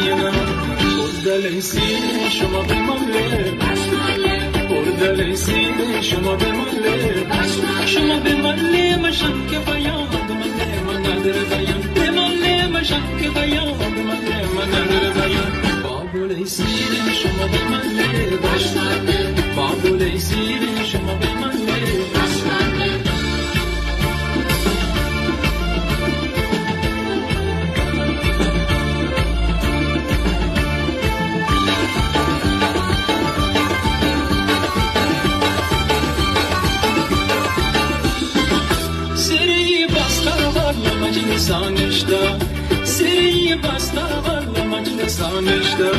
داینا بردلیسی شما به ماله بردلیسی شما به ماله شما به ماله مشم که بیاد ماله من نداره بیان به ماله مشم که بیاد ماله من نداره بیان بابولیسی شما به ماله بابولیسی شما به ماله مجلسانشتا سری بستا والا مجلسانشتا